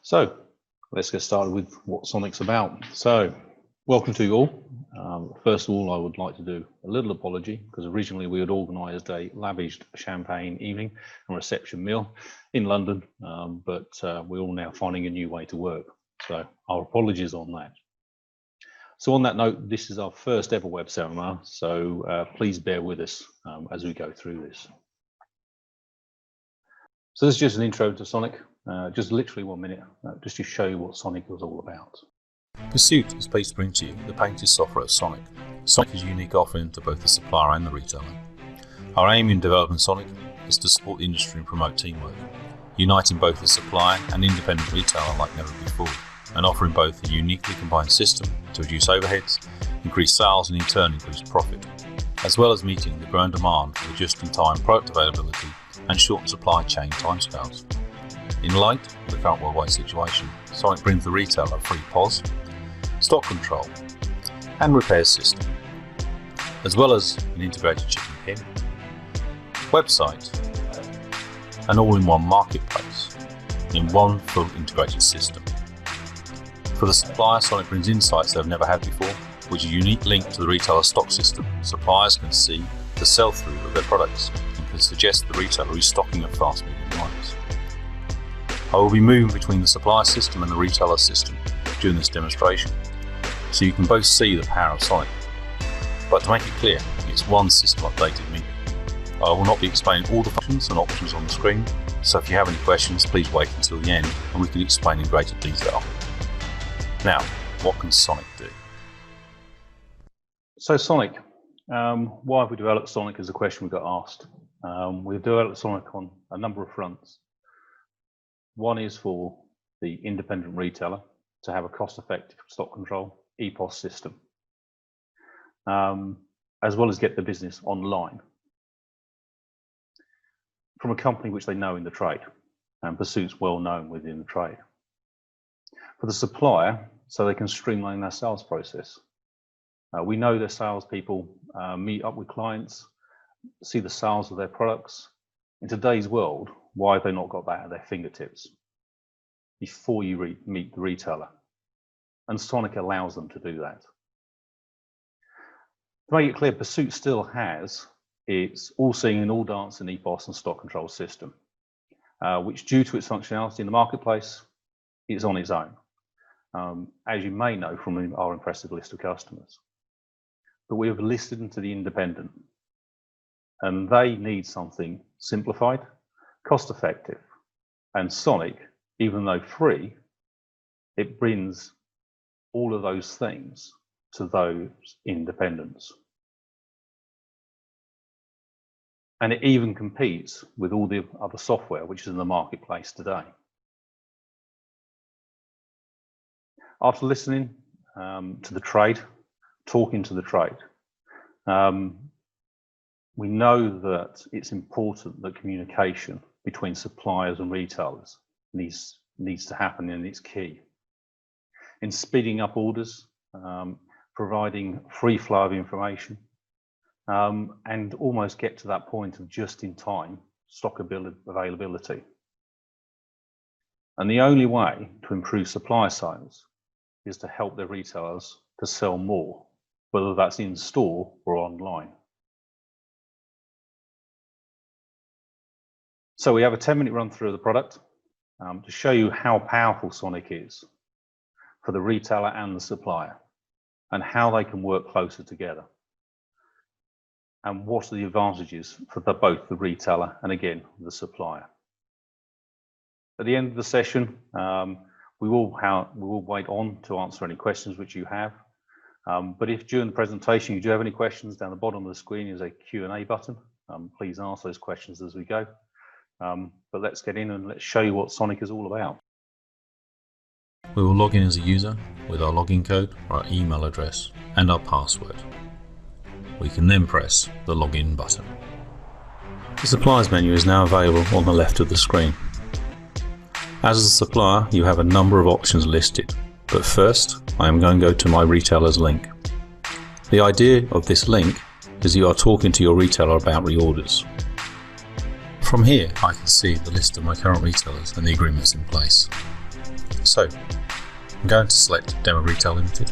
So let's get started with what Sonic's about. So welcome to you all. First of all, I would like to do a little apology because originally we had organised a lavish champagne evening and reception meal in London, but we're all now finding a new way to work. So our apologies on that. So on that note, this is our first ever web seminar, so please bear with us as we go through this. So this is just an intro to Sonic, just literally 1 minute, just to show you what Sonic was all about. Pursuit is pleased to bring to you the patented software of Sonic. Sonic is a unique offering to both the supplier and the retailer. Our aim in developing Sonic is to support the industry and promote teamwork, uniting both the supplier and independent retailer like never before, and offering both a uniquely combined system to reduce overheads, increase sales and in turn increase profit, as well as meeting the growing demand for just-in-time product availability and shorten supply chain timescales. In light of the current worldwide situation, Sonic brings the retailer a free POS, stock control and repairs system, as well as an integrated shipping pin, website, and all-in-one marketplace in one full integrated system. For the supplier, Sonic brings insights they've never had before, which is a unique link to the retailer stock system. Suppliers can see the sell-through of their products and can suggest the retailer restocking of fast-moving lines. I will be moving between the supplier system and the retailer system during this demonstration, so you can both see the power of Sonic. But to make it clear, it's one system updated media. I will not be explaining all the functions and options on the screen, so if you have any questions, please wait until the end and we can explain in greater detail. Now, what can Sonic do? So Sonic, why have we developed Sonic is a question we got asked. We've developed Sonic on a number of fronts. One is for the independent retailer to have a cost-effective stock control EPOS system, as well as get the business online from a company which they know in the trade, and Pursuit's well known within the trade. For the supplier, so they can streamline their sales process. We know their salespeople meet up with clients, see the sales of their products. In today's world, why have they not got that at their fingertips before you meet the retailer? And Sonic allows them to do that. To make it clear, Pursuit still has its all-seeing and all-dancing EPOS and stock control system, which due to its functionality in the marketplace, is on its own, as you may know from our impressive list of customers. But we have listed them to the independent, and they need something simplified, cost-effective, and Sonic, even though free, it brings all of those things to those independents. And it even competes with all the other software which is in the marketplace today. After listening to the trade, talking to the trade, we know that it's important that communication between suppliers and retailers needs to happen, and it's key in speeding up orders, providing free flow of information, and almost get to that point of just-in-time stock availability. And the only way to improve supply sales is to help their retailers to sell more, whether that's in store or online. So we have a 10-minute run through of the product to show you how powerful Sonic is for the retailer and the supplier, and how they can work closer together, and what are the advantages for both the retailer and again the supplier. At the end of the session, we will wait on to answer any questions which you have. But if during the presentation you do have any questions, down the bottom of the screen is a Q&A button. Please ask those questions as we go. But let's get in and let's show you what Sonic is all about. We will log in as a user with our login code, our email address and our password. We can then press the login button. The suppliers menu is now available on the left of the screen. As a supplier, you have a number of options listed, but first I am going to go to my retailer's link. The idea of this link is you are talking to your retailer about reorders. From here I can see the list of my current retailers and the agreements in place. So I'm going to select Demo Retail Limited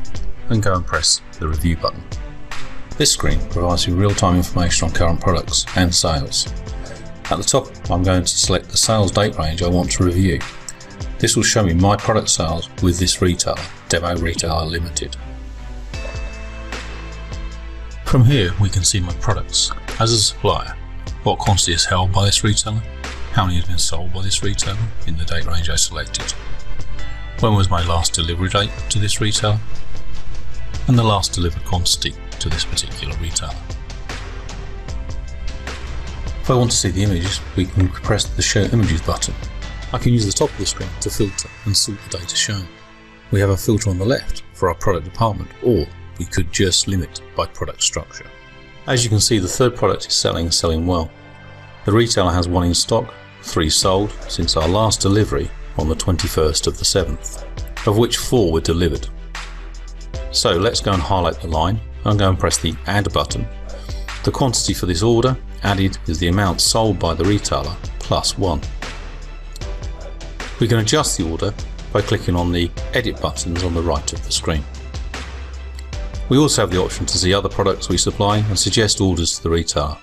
and go and press the review button. This screen provides you real-time information on current products and sales. At the top, I'm going to select the sales date range I want to review. This will show me my product sales with this retailer, Demo Retailer Limited. From here we can see my products. As a supplier, what quantity is held by this retailer, how many has been sold by this retailer in the date range I selected, when was my last delivery date to this retailer, and the last delivered quantity to this particular retailer. If I want to see the images, we can press the Show Images button. I can use the top of the screen to filter and sort the data shown. We have a filter on the left for our product department, or we could just limit by product structure. As you can see, the third product is selling well. The retailer has 1 in stock, 3 sold since our last delivery on the 21st of the 7th, of which 4 were delivered. So let's go and highlight the line and go and press the Add button. The quantity for this order added is the amount sold by the retailer plus 1. We can adjust the order by clicking on the Edit buttons on the right of the screen. We also have the option to see other products we supply and suggest orders to the retailer.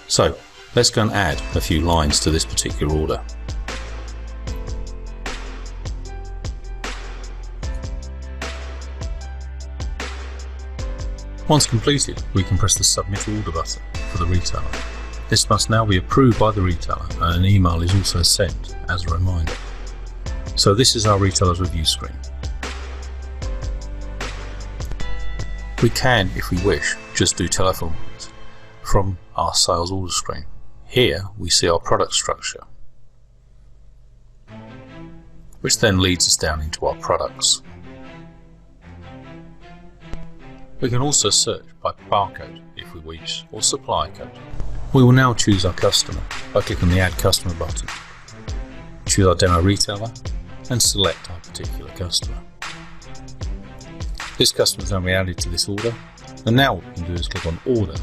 So let's go and add a few lines to this particular order. Once completed, we can press the Submit Order button for the retailer. This must now be approved by the retailer, and an email is also sent as a reminder. So this is our retailer's review screen. We can, if we wish, just do telephone from our sales order screen. Here we see our product structure, which then leads us down into our products. We can also search by barcode if we wish, or supplier code. We will now choose our customer by clicking the Add Customer button. Choose our demo retailer and select our particular customer. This customer is now added to this order, and now what we can do is click on Order,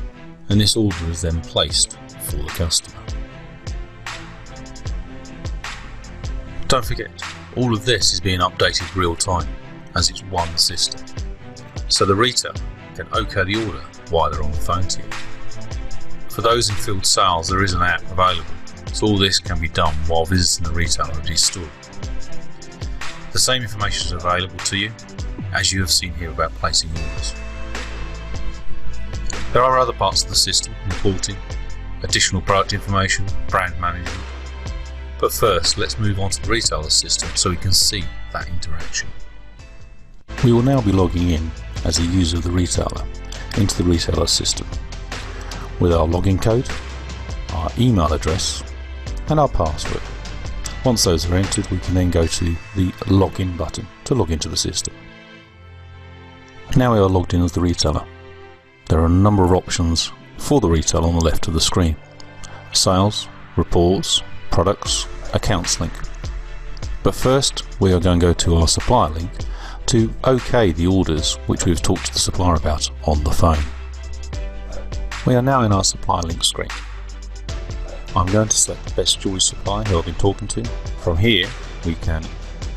and this order is then placed for the customer. Don't forget, all of this is being updated real time as it's one system. So the retailer can OK the order while they're on the phone to you. For those in field sales, there is an app available, so all this can be done while visiting the retailer at his store. The same information is available to you as you have seen here about placing orders. There are other parts of the system, reporting, additional product information, brand management. But first, let's move on to the retailer system so we can see that interaction. We will now be logging in as a user of the retailer into the retailer system with our login code, our email address and our password. Once those are entered, we can then go to the login button to log into the system. Now we are logged in as the retailer. There are a number of options for the retailer on the left of the screen: sales, reports, products, accounts link. But first we are going to go to our supplier link to OK the orders which we've talked to the supplier about on the phone. We are now in our supplier link screen. I'm going to select the best jewellery supplier who I've been talking to. From here we can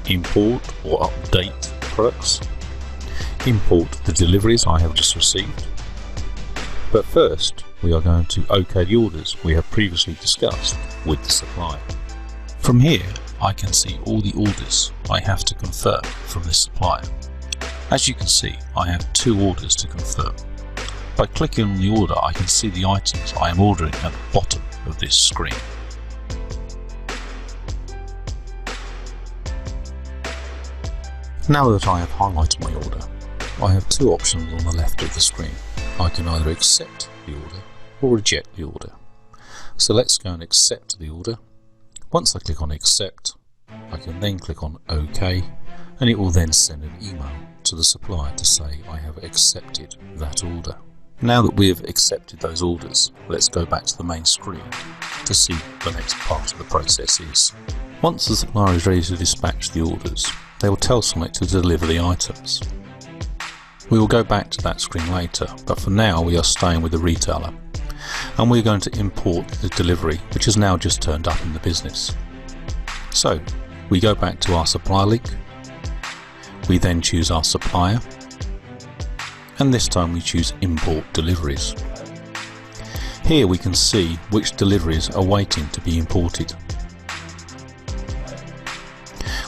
import or update products, import the deliveries I have just received. But first we are going to OK the orders we have previously discussed with the supplier. From here I can see all the orders I have to confirm from this supplier. As you can see, I have 2 orders to confirm. By clicking on the order, I can see the items I am ordering at the bottom of this screen. Now that I have highlighted my order, I have 2 options on the left of the screen. I can either accept the order or reject the order. So let's go and accept the order. Once I click on accept, I can then click on OK, and it will then send an email to the supplier to say I have accepted that order. Now that we have accepted those orders, let's go back to the main screen to see what the next part of the process is. Once the supplier is ready to dispatch the orders, they will tell Sonic to deliver the items. We will go back to that screen later, but for now we are staying with the retailer, and we're going to import the delivery which has now just turned up in the business. So we go back to our supply link. We then choose our supplier, and this time we choose import deliveries. Here we can see which deliveries are waiting to be imported.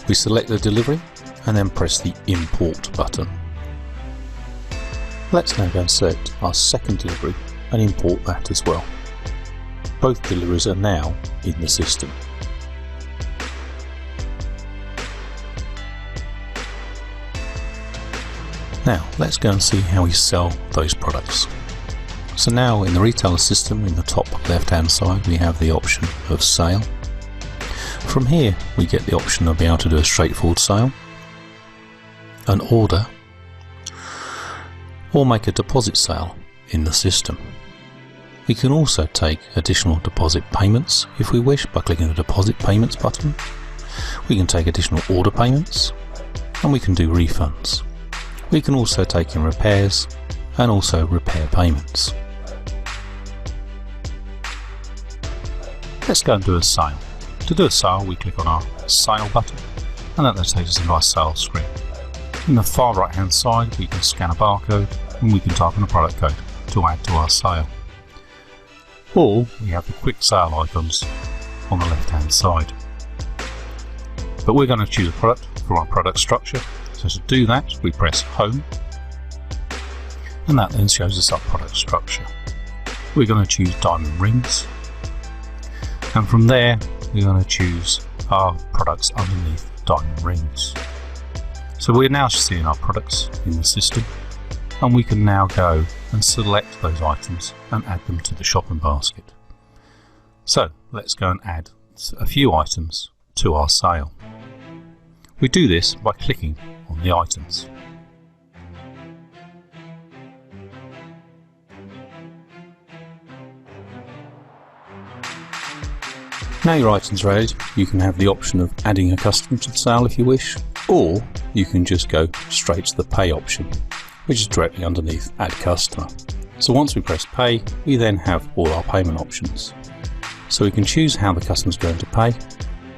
We select the delivery and then press the import button. Let's now go and select our second delivery and import that as well. Both deliveries are now in the system. Now let's go and see how we sell those products. So now in the retailer system, in the top left hand side, we have the option of sale. From here we get the option of being able to do a straightforward sale, an order, or make a deposit sale in the system. We can also take additional deposit payments if we wish by clicking the deposit payments button. We can take additional order payments, and we can do refunds. We can also take in repairs and also repair payments. Let's go and do a sale. To do a sale, we click on our sale button, and that takes us into our sales screen. In the far right hand side, we can scan a barcode and we can type in a product code to add to our sale. Or we have the quick sale icons on the left hand side. But we're going to choose a product for our product structure. So to do that, we press Home, and that then shows us our product structure. We're going to choose diamond rings, and from there we're going to choose our products underneath diamond rings. So we're now seeing our products in the system, and we can now go and select those items and add them to the shopping basket. So let's go and add a few items to our sale. We do this by clicking on the items. Now your items are added, you can have the option of adding a customer to the sale if you wish, or you can just go straight to the pay option, which is directly underneath Add Customer. So once we press Pay, we then have all our payment options. So we can choose how the customer is going to pay,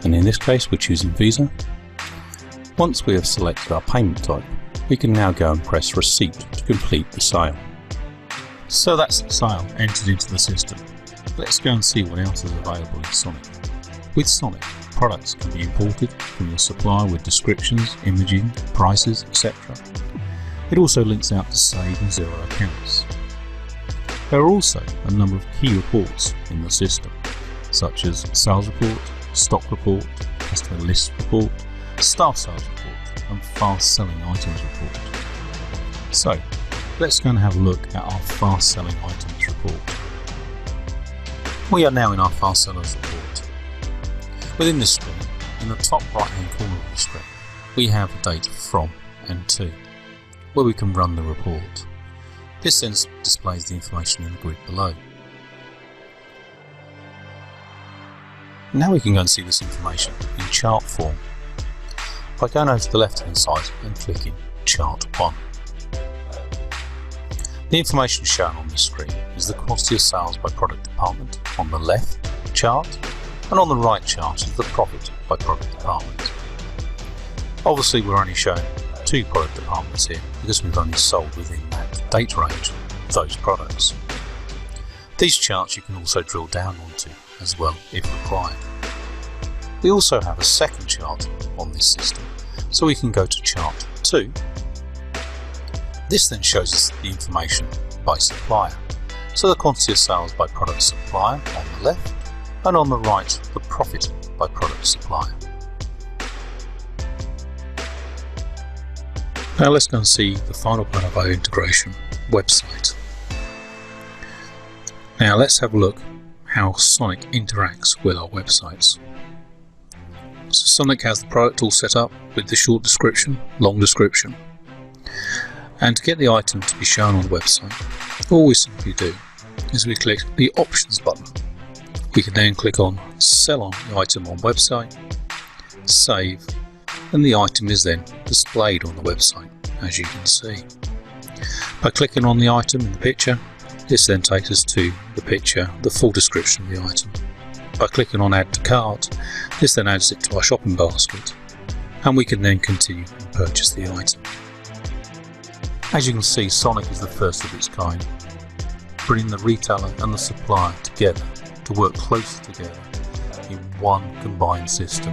and in this case we're choosing Visa. Once we have selected our payment type, we can now go and press Receipt to complete the sale. So that's the sale entered into the system. Let's go and see what else is available in Sonic. With Sonic, products can be imported from your supplier with descriptions, imaging, prices, etc. It also links out to Save and Zero accounts. There are also a number of key reports in the system, such as Sales Report, Stock Report, Customer List Report, Staff Sales Report, and Fast Selling Items Report. So, let's go and have a look at our Fast Selling Items Report. We are now in our Fast Sellers Report. Within this screen, in the top right hand corner of the screen, we have the date from and to, where we can run the report. This then displays the information in the grid below. Now we can go and see this information in chart form by going over to the left hand side and clicking Chart 1. The information shown on this screen is the quantity of sales by product department on the left chart, and on the right chart is the profit by product department. Obviously we're only showing 2 product departments here because we've only sold within that date range of those products. These charts you can also drill down onto as well if required. We also have a second chart on this system, so we can go to chart 2. This then shows us the information by supplier, so the quantity of sales by product supplier on the left, and on the right the profit by product supplier. Now let's go and see the final part of our integration website. Now let's have a look how Sonic interacts with our websites. So Sonic has the product all set up with the short description, long description. And to get the item to be shown on the website, all we simply do is we click the Options button. We can then click on Sell on the item on website, Save, and the item is then displayed on the website, as you can see. By clicking on the item in the picture, this then takes us to the picture, the full description of the item. By clicking on Add to Cart, this then adds it to our shopping basket, and we can then continue and purchase the item. As you can see, Sonic is the first of its kind, bringing the retailer and the supplier together to work closer together in one combined system.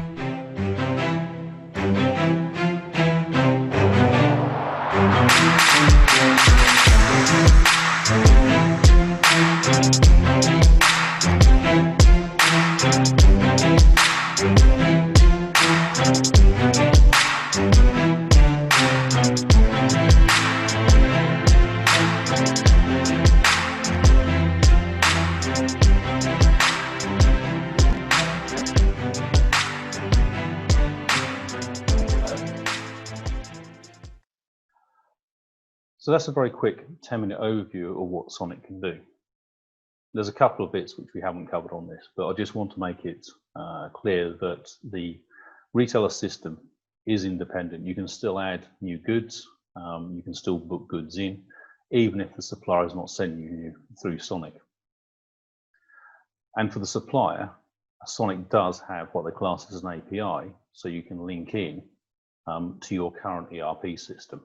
So that's a very quick 10-minute overview of what Sonic can do. There's a couple of bits which we haven't covered on this, but I just want to make it clear that the retailer system is independent. You can still add new goods, you can still book goods in, even if the supplier is not sending you through Sonic. And for the supplier, Sonic does have what they class as an API, so you can link in to your current ERP system.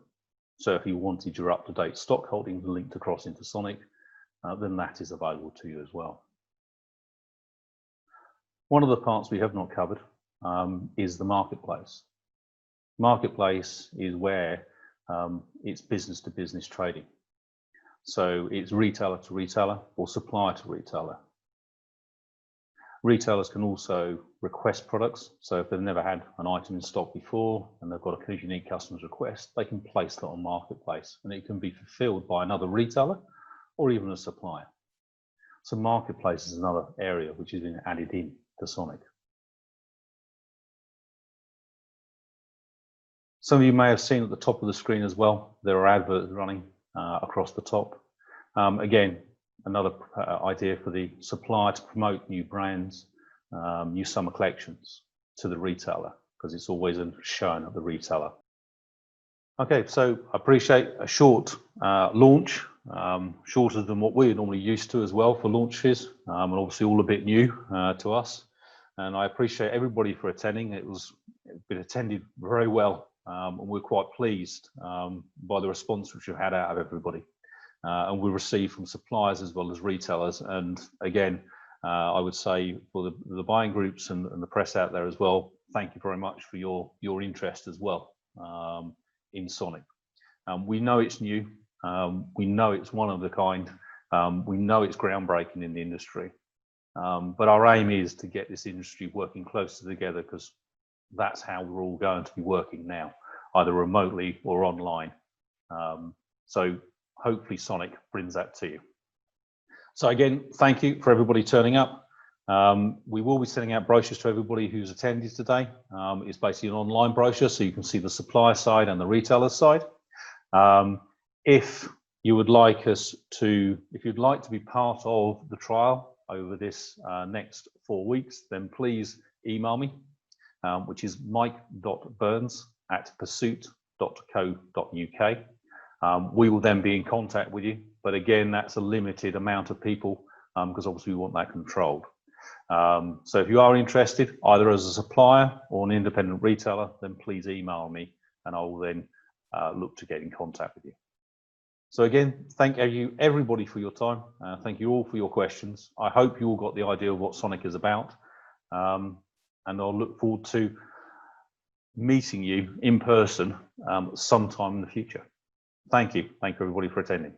So if you wanted your up-to-date stock holdings linked across into Sonic, then that is available to you as well. One of the parts we have not covered is the marketplace. Marketplace is where it's business-to-business trading. So it's retailer to retailer or supplier to retailer. Retailers can also request products. So if they've never had an item in stock before and they've got a unique customer's request, they can place that on Marketplace and it can be fulfilled by another retailer or even a supplier. So Marketplace is another area which has been added in to Sonic. Some of you may have seen at the top of the screen as well, there are adverts running across the top. Again, another idea for the supplier to promote new brands, new summer collections to the retailer, because it's always shown at the retailer. Okay, so I appreciate a short launch, shorter than what we're normally used to as well for launches, and obviously all a bit new to us. And I appreciate everybody for attending. It's been attended very well, and we're quite pleased by the response which we've had out of everybody. And we receive from suppliers as well as retailers. And again, I would say for the buying groups and the press out there as well, thank you very much for your interest as well in Sonic. We know it's new, we know it's one of a kind, we know it's groundbreaking in the industry, but our aim is to get this industry working closer together, because that's how we're all going to be working now, either remotely or online. So hopefully Sonic brings that to you. So again, thank you for everybody turning up. We will be sending out brochures to everybody who's attended today. It's basically an online brochure, so you can see the supplier side and the retailer side. If you would like us to, if you'd like to be part of the trial over this next 4 weeks, then please email me, which is mike.burns@pursuit.co.uk. We will then be in contact with you, but again, that's a limited amount of people because obviously we want that controlled. So if you are interested, either as a supplier or an independent retailer, then please email me and I will then look to get in contact with you. So again, thank you everybody for your time. Thank you all for your questions. I hope you all got the idea of what Sonic is about, and I'll look forward to meeting you in person sometime in the future. Thank you everybody for attending.